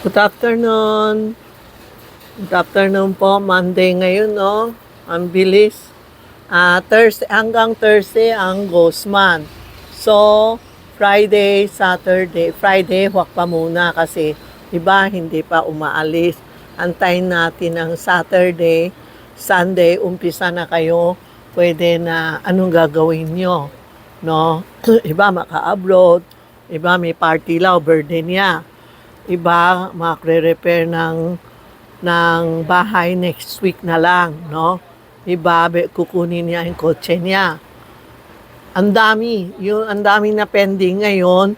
Good afternoon. Good afternoon po. Monday ngayon, no? Ang bilis. Thursday, hanggang Thursday ang Ghost Month. So, Friday, Saturday. Friday, huwag pa muna kasi iba hindi pa umaalis. Antayin natin ang Saturday. Sunday, umpisa na kayo. Pwede na anong gagawin nyo. No? Iba maka-abroad. Iba may party law, birthday niya. Iba makre-repair ng bahay next week na lang, no? Iba kukunin niya yung kotse niya. Ang dami na pending ngayon.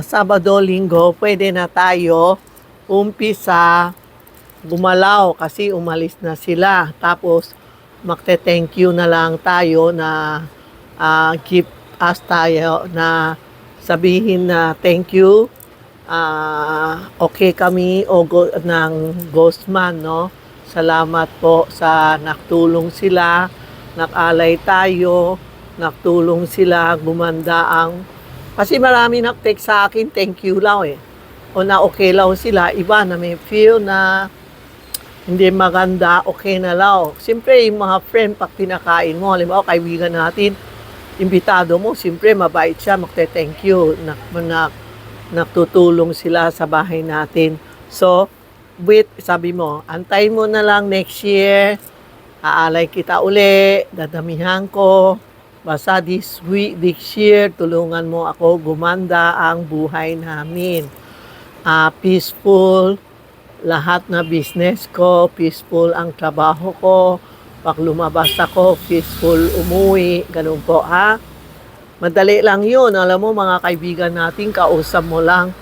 Sabado, Linggo, pwede na tayo umpisa gumalaw kasi umalis na sila. Tapos magte-thank you na lang tayo na give us tayo na sabihin na thank you. Okay kami ng Ghostman, no? Salamat po sa naktulong sila, nakalay tayo, naktulong sila, gumanda ang... Kasi marami nag-text sa akin, thank you lang eh. O na okay lang sila, iba na may feel na hindi maganda, okay na lang. Siyempre, yung mga friend, pag pinakain mo, halimbawa, kaibigan natin, imbitado mo, siyempre, mabait siya, magte-thank you, nagtutulong sila sa bahay natin. So, sabi mo, antay mo na lang next year, aalay kita uli, dadamihan ko, basta this year, tulungan mo ako gumanda ang buhay namin. Peaceful, lahat na business ko, peaceful ang trabaho ko, pag lumabas ako, peaceful umuwi, ganun po ha. Madali lang yun. Alam mo, mga kaibigan natin, kausap mo lang,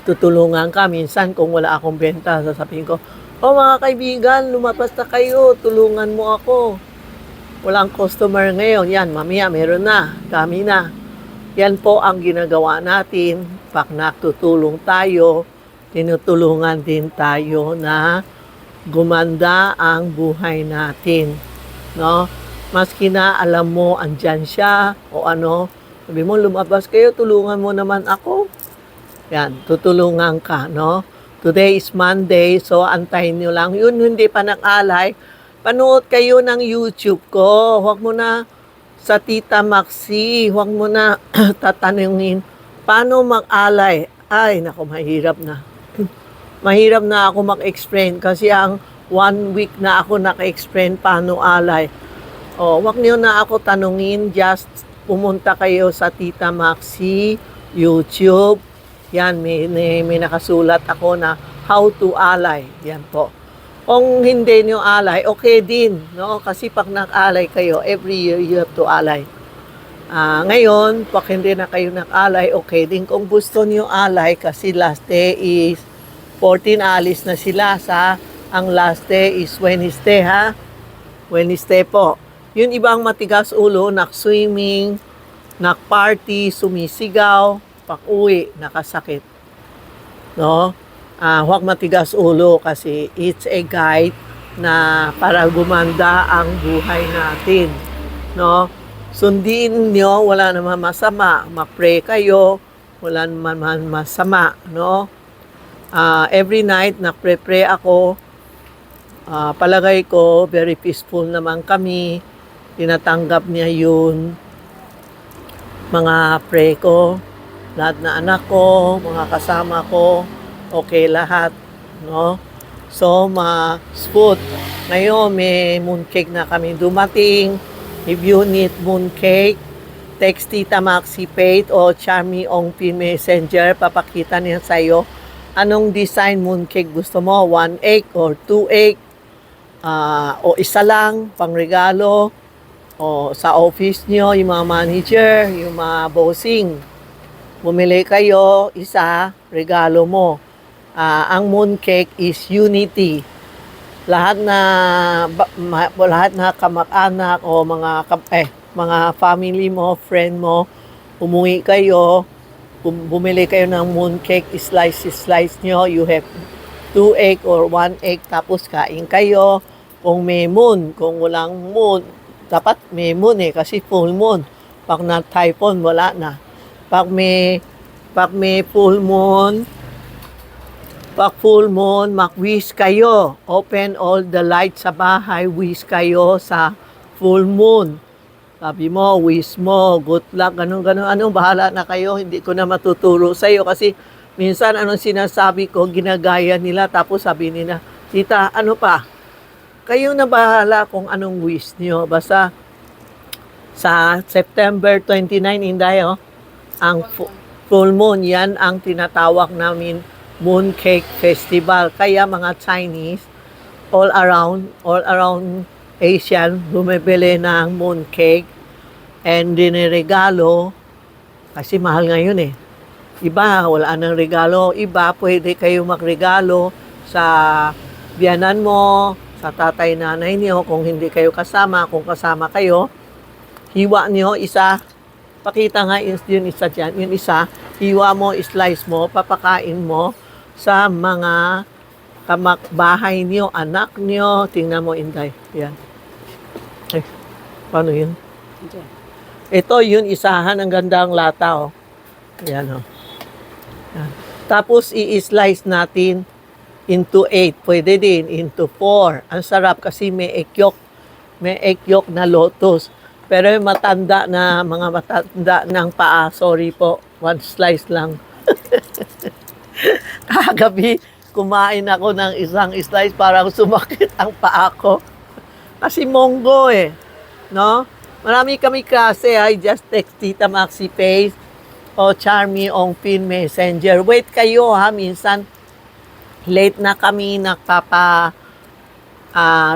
tutulungan ka. Minsan, kung wala akong benta, sasabihin ko, mga kaibigan, lumabas na kayo, tulungan mo ako. Walang customer ngayon. Yan, mamaya, meron na. Dami na. Yan po ang ginagawa natin. Pag natutulong tayo, tinutulungan din tayo na gumanda ang buhay natin. No? Maski na alam mo, andyan siya, o ano, sabi mo, lumabas kayo, tulungan mo naman ako. Yan, tutulungan ka, no? Today is Monday, so antayin nyo lang. Yun, hindi pa nag-alay. Panood kayo ng YouTube ko. Huwag mo na sa Tita Maxi, huwag mo na tatanungin, paano mag-alay? Ay, naku, mahirap na. Mahirap na ako mag-explain kasi ang 1 week na ako naka-explain paano alay. Wag niyo na ako tanungin, just pumunta kayo sa Tita Maxi, YouTube. Yan, may nakasulat ako na how to alay. Yan po. Kung hindi niyo alay, okay din, no? Kasi pag nag-alay kayo, every year you have to alay. Ngayon, pag hindi na kayo nag-alay, okay din. Kung gusto niyo alay, kasi last day is 14, alis na sila ang last day is Wednesday, ha? Wednesday po. Yun ibang matigas ulo, nak-swimming, nak-party, sumisigaw, pag-uwi, nakasakit. No? Huwag matigas ulo kasi it's a guide na para gumanda ang buhay natin. No? Sundin nyo, wala naman masama. Mag-pray kayo, wala naman masama. No? Every night, nag-pray ako. Palagay ko, very peaceful naman kami. Tinatanggap niya yun. Mga pray ko, lahat na anak ko, mga kasama ko, okay lahat, no? So, ma-spot. Ngayon, may mooncake na kami dumating. If you need mooncake, text Tita Maxi Pate o Charmy Ong P Messenger, papakita niya sa'yo anong design mooncake gusto mo, 1 egg or 2 egg, o isa lang, pangregalo, o sa office nyo, yung mga manager, yung mga bossing. Bumili kayo, isa, regalo mo. Ang mooncake is unity. Lahat na kamag-anak o mga family mo, friend mo, umuwi kayo, bumili kayo ng mooncake, slice nyo, you have 2 egg or 1 egg, tapos kain kayo. Kung may moon, kung walang moon, dapat may moon kasi full moon. Pag na-typhoon, wala na. Pag may full moon, Pag full moon, mag-wish kayo. Open all the lights sa bahay, wish kayo sa full moon. Sabi mo, wish mo, good luck, ganun, bahala na kayo. Hindi ko na matuturo sa iyo kasi minsan anong sinasabi ko, ginagaya nila tapos sabi nila, tita, ano pa? Kayo na bahala kung anong wish niyo. Basta sa September 29, Inday, ang full moon, yan ang tinatawag namin Moon Cake Festival. Kaya mga Chinese, all around Asian, bumibili ng moon cake and diniregalo kasi mahal ngayon eh. Iba, wala nang regalo. Iba, pwede kayo magregalo sa biyanan mo, sa tatay nanay niyo, kung hindi kayo kasama, kung kasama kayo, hiwa niyo isa, pakita nga yun isa dyan, yun isa, hiwa mo, slice mo, papakain mo sa mga kamakbahay niyo, anak niyo, tingnan mo, Inday, yan. Eh, paano yun? Ito, yun, isahan, ang ganda ang lata, oh. Yan, oh. Yan. Tapos, i-slice natin into 8. Pwede din, into 4. Ang sarap kasi may egg yolk. May egg yolk na lotus. Pero yung matanda na, mga matanda ng paa, sorry po, one slice lang. Kagabi, kumain ako ng isang slice, parang sumakit ang paa ko. Kasi monggo eh, no? Marami kami klase, I just text Tita Maxi Face o Charmy on Pin Messenger. Wait kayo ha, minsan late na kami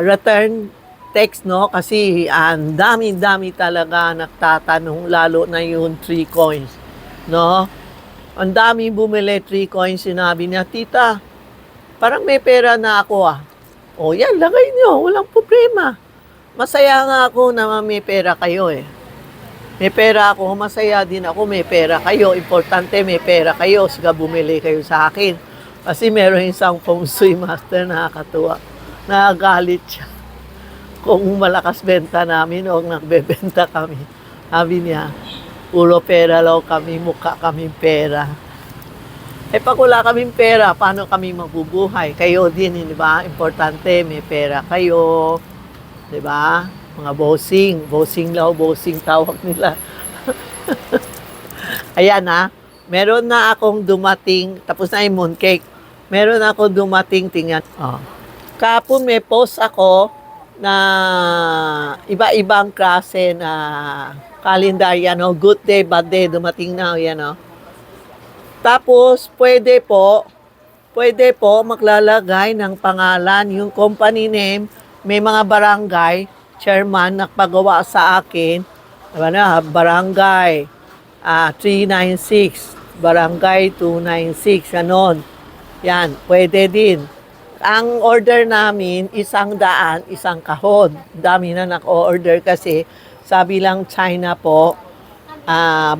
return text, no? Kasi ang dami-dami talaga nagtatanong, lalo na yung 3 coins, no? Ang dami bumili 3 coins, sinabi niya, tita, parang may pera na ako ah. O yan, lagay nyo, walang problema. Masaya nga ako na may pera kayo eh. May pera ako, masaya din ako, may pera kayo. Importante, may pera kayo. Sige, bumili kayo sa akin. Kasi meron isang feng shui master na nakakatuwa. Nakagalit siya. Kung malakas benta namin o nagbebenta kami. Sabi niya, puro pera lang kami, mukha kaming pera. Eh pag wala kaming pera, paano kami mabubuhay? Kayo din, di ba? Importante, may pera kayo. Di ba? Mga bossing. Bossing law, bossing tawag nila. Ayan ha. Meron na akong dumating, tapos na yung mooncake. Meron na akong dumating, tingnan. Oh. Kapon may post ako na iba-ibang klase na calendar, yan o. Good day, bad day, dumating na, yan o. Tapos, pwede po maglalagay ng pangalan, yung company name, may mga barangay, chairman, nakpagawa sa akin, diba na, barangay 396, barangay 296, ganon. Yan, pwede din. Ang order namin, 100, isang kahon. Dami na nag-order kasi, sabi lang China po,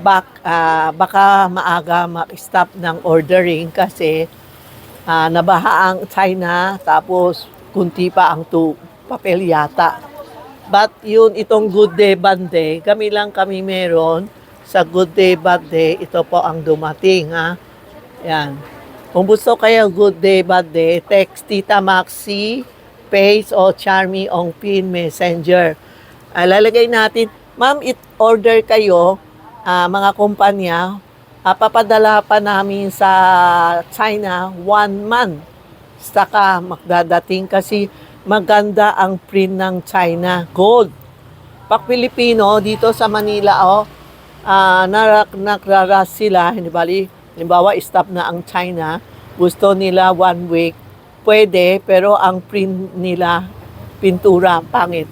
baka maaga mag-stop ng ordering kasi nabaha ang China, tapos kunti pa ang papel yata. But yun, itong good day, bad day, kami meron sa good day, bad day, ito po ang dumating, ha. Yan. Kung gusto kayo good day, bad day, text Tita Maxi, Face o Charmy on Pin Messenger. Lalagay natin, ma'am, order kayo, mga kumpanya, papadala pa namin sa China 1 month. Saka magdadating kasi maganda ang print ng China, gold. Pag Pilipino, dito sa Manila, nagraras sila, halimbawa, stop na ang China, gusto nila 1 week, pwede, pero ang print nila, pintura, pangit.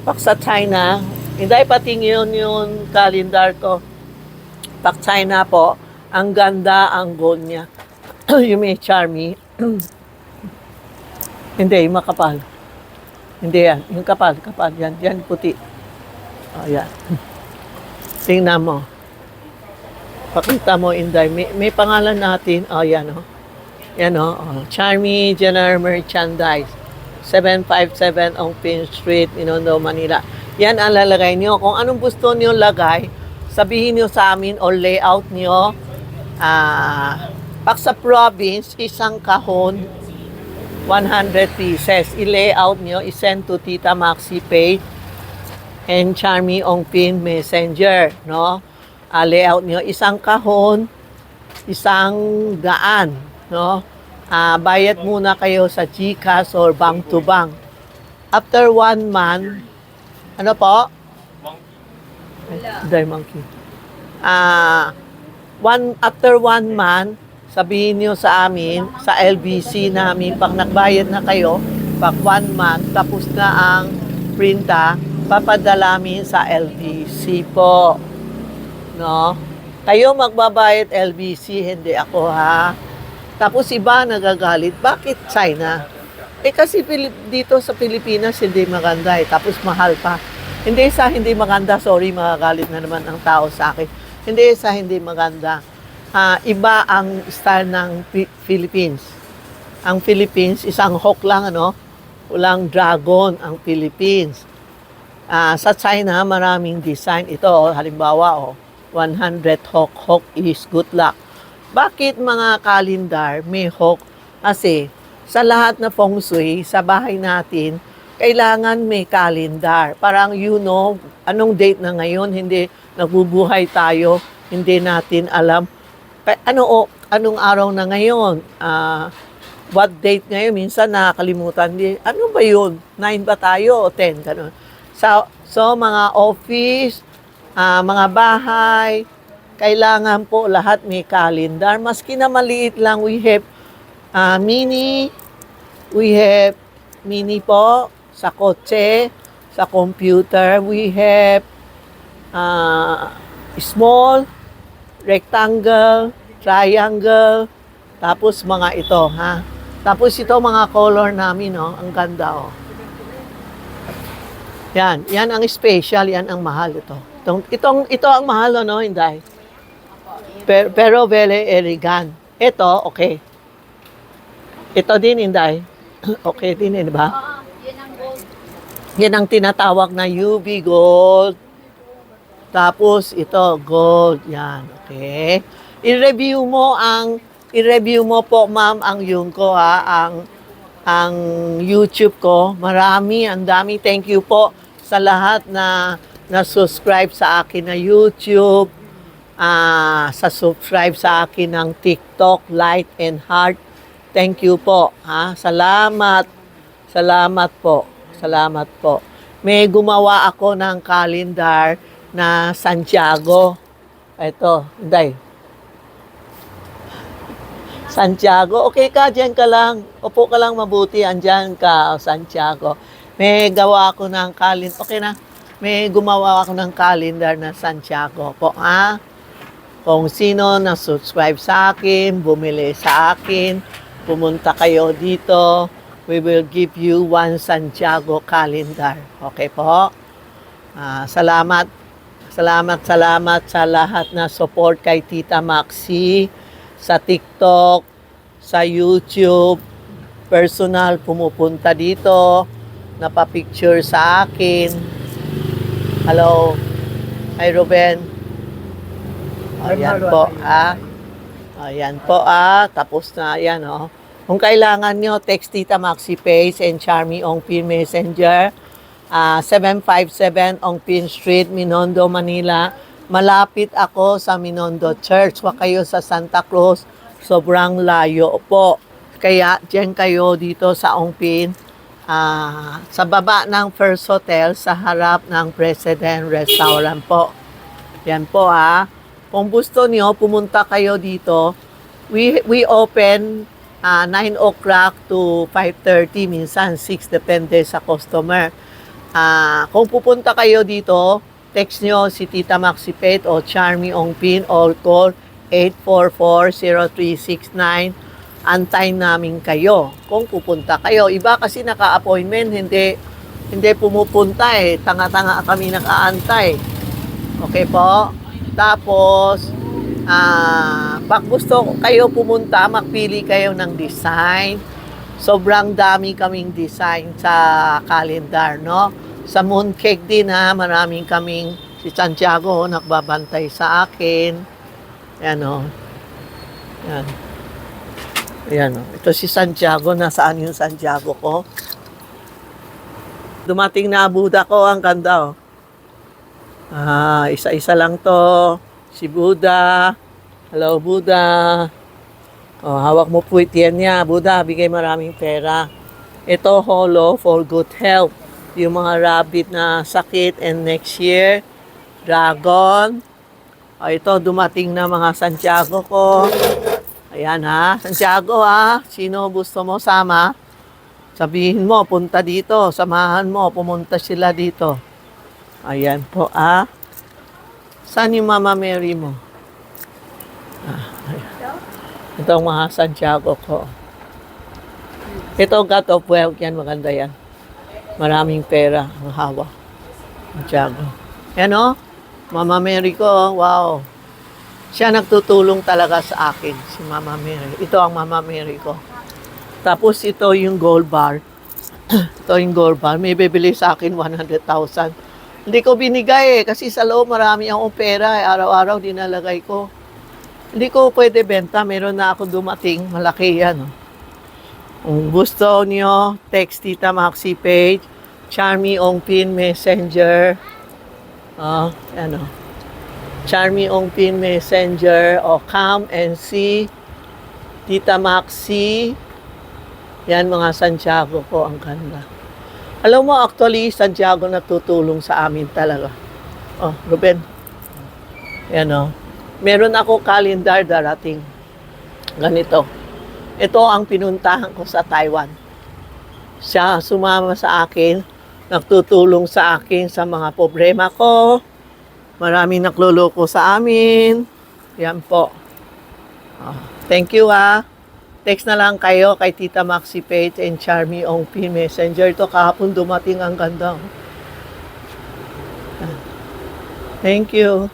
Pag sa China, hindi patingin yung calendar ko. Pag China po, ang ganda ang gold niya. Yung may Charmy. Hindi, yung makapal. Hindi yan. Yung kapal. Yan, puti. O, yan. Tingnan mo. Pakita mo, Inday. May pangalan natin. O, yan, o. Yan, o. Charmy General Merchandise. 757 on Pin Street, Inondo, Manila. Yan ang lalagay nyo. Kung anong gusto nyo lagay, sabihin nyo sa amin o layout nyo. Pag sa province, isang kahon, 100 pieces. I-layout nyo, i-send to Tita Maxi Pay and Charmy Ongpin Messenger, no? Layout nyo, isang kahon, isang daan, no? Bayad muna kayo sa GCash or bank to bank. After 1 month, ano po? Monkey. Monkey. After 1 month, sabihin nyo sa amin, sa LBC namin, pag nagbayad na kayo, pag 1 month, tapos na ang printa, papadala namin sa LBC po. No? Kayo magbabayad LBC, hindi ako ha. Tapos iba nagagalit, bakit China? Kasi dito sa Pilipinas, hindi maganda Tapos mahal pa. Hindi sa hindi maganda, sorry, magagalit na naman ang tao sa akin. Hindi sa hindi maganda. Iba ang style ng Philippines. Ang Philippines, isang hawk lang, walang dragon ang Philippines. Sa China, maraming design. Ito, halimbawa, 100 hawk. Hawk is good luck. Bakit mga kalendar may hawk? Kasi sa lahat na feng shui, sa bahay natin, kailangan may kalendar. Parang anong date na ngayon, hindi nabubuhay tayo, hindi natin alam. Anong araw na ngayon? What date ngayon? Minsan nakakalimutan. Ano ba yun? 9 ba tayo o 10? Ganun. So mga office, mga bahay, kailangan po lahat may calendar. Maski na maliit lang, we have mini po sa kotse, sa computer. We have small, rectangle, triangle, tapos mga ito, ha? Tapos ito mga color namin, ang ganda, Yan ang special, yan ang mahal ito. Ito ang mahal, Inday? Pero very elegant. Ito, okay. Ito din, Inday. Okay din, di ba? Yan ang gold. Yan ang tinatawag na UV gold. Tapos ito, gold. Yan, okay. I-review mo po, ma'am, ang ang YouTube ko. Ang dami. Thank you po sa lahat na subscribe sa akin na YouTube, sa subscribe sa akin ng TikTok, Light and Heart. Thank you po. Salamat. Salamat po. Salamat po. May gumawa ako ng calendar na Santiago. Ito, Day. Santiago. Okay ka, dyan ka lang. Upo ka lang mabuti. Andyan ka, Santiago. May gawa ako ng calendar. Okay na. May gumawa ako ng calendar na Santiago po, Kung sino na subscribe sa akin, bumili sa akin, pumunta kayo dito, we will give you 1 Santiago calendar. Okay po? Salamat. Salamat sa lahat na support kay Tita Maxi, sa TikTok, sa YouTube, personal pumupunta dito, napapicture sa akin. Hello. Hi, Ruben. Ayan po, Ayan po, Tapos na, ayan, Kung kailangan nyo, text Tita Maxi Page and Charmy Ongpin Messenger. 757 Ongpin Street, Minondo, Manila. Malapit ako sa Minondo Church. Huwag kayo sa Santa Cruz. Sobrang layo po. Kaya, dyan kayo dito sa Ongpin. Sa baba ng First Hotel, sa harap ng President Restaurant po. Yan po, Kung gusto niyo, pumunta kayo dito. We open 9 o'clock to 5:30, minsan 6, depende sa customer. Kung pupunta kayo dito, text nyo si Tita Maxi Pet o Charmy Ongpin or call 844-0369. Antayin namin kayo kung pupunta kayo. Iba kasi naka-appointment, hindi pumupunta Tanga-tanga kami nakaantay. Okay po? Tapos, pag gusto kayo pumunta, magpili kayo ng design. Sobrang dami kaming design sa calendar, Sa mooncake din, maraming kaming, si Santiago, nagbabantay sa akin. Yan, Yan. Ayan, oh. Ito si Santiago. Nasaan yung Santiago ko? Dumating na Buddha ko. Ang ganda, oh. Isa-isa lang to. Si Buddha. Hello, Buddha. Oh, hawak mo po yan niya. Buddha, bigay maraming pera. Ito, holo for good health. Yung mga rabbit na sakit and next year, dragon. O, ito, dumating na mga Santiago ko. Ayan ha. Santiago ha. Sino gusto mo sama? Sabihin mo, punta dito. Samahan mo, pumunta sila dito. Ayan po ah. Saan yung Mama Mary mo? Ito ang mga Santiago ko. Ito, God of Wealth. Yan, maganda yan. Maraming pera ang hawak. Santiago. Yan o. Mama Mary ko. Wow. Siya nagtutulong talaga sa akin. Si Mama Mary. Ito ang Mama Mary ko. Tapos ito yung gold bar. Ito yung gold bar. May bibili sa akin 100,000. Hindi ko binigay kasi sa loob marami akong pera. Araw-araw dinalagay ko. Hindi ko pwede benta. Meron na ako dumating. Malaki yan. Kung gusto nyo, text Tita Maxi page, Charmy Ongpin Messenger. Ano. Charmy Ongpin Messenger o come and see Tita Maxi. Yan mga Santiago ko, ang ganda. Alam mo, actually, Santiago natutulong sa amin talaga. Oh, Ruben. Yan o. Meron ako calendar darating. Ganito. Ito ang pinuntahan ko sa Taiwan. Siya sumama sa akin, nagtutulong sa akin sa mga problema ko. Maraming nagluloko sa amin. Yan po. Thank you ah. Text na lang kayo kay Tita Maxi Page and Charmy Ongpin Messenger. Ito kahapon dumating, ang ganda. Thank you.